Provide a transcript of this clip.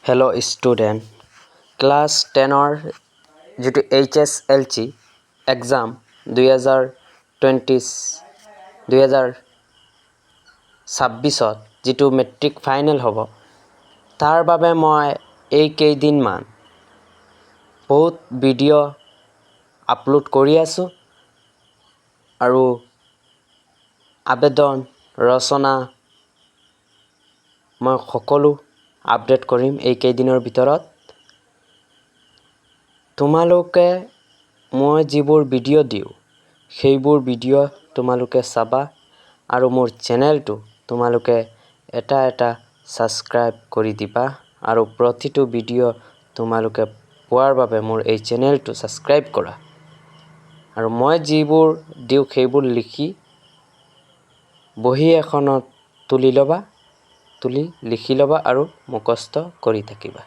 Hello' student, class 10ৰ যিটো HSLC exam 2026ত যিটো matric final হ'ব, তাৰ বাবে মই এই কেইদিনমান বহুত ভিডিঅ' আপলোড কৰি আছোঁ আৰু আবেদন ৰচনা মই সকলো আপডেট কৰিম এই কেইদিনৰ ভিতৰত। তোমালোকে মই যিবোৰ ভিডিঅ' দিওঁ সেইবোৰ ভিডিঅ' তোমালোকে চাবা আৰু মোৰ চেনেলটো তোমালোকে এটা ছাবস্ক্ৰাইব কৰি দিবা আৰু প্ৰতিটো ভিডিঅ' তোমালোকে পোৱাৰ বাবে মোৰ এই চেনেলটো ছাবস্ক্ৰাইব কৰা আৰু মই যিবোৰ দিওঁ সেইবোৰ লিখি বহী এখনত তুলি লিখি ল'বা আৰু মুখস্থ কৰি থাকিবা।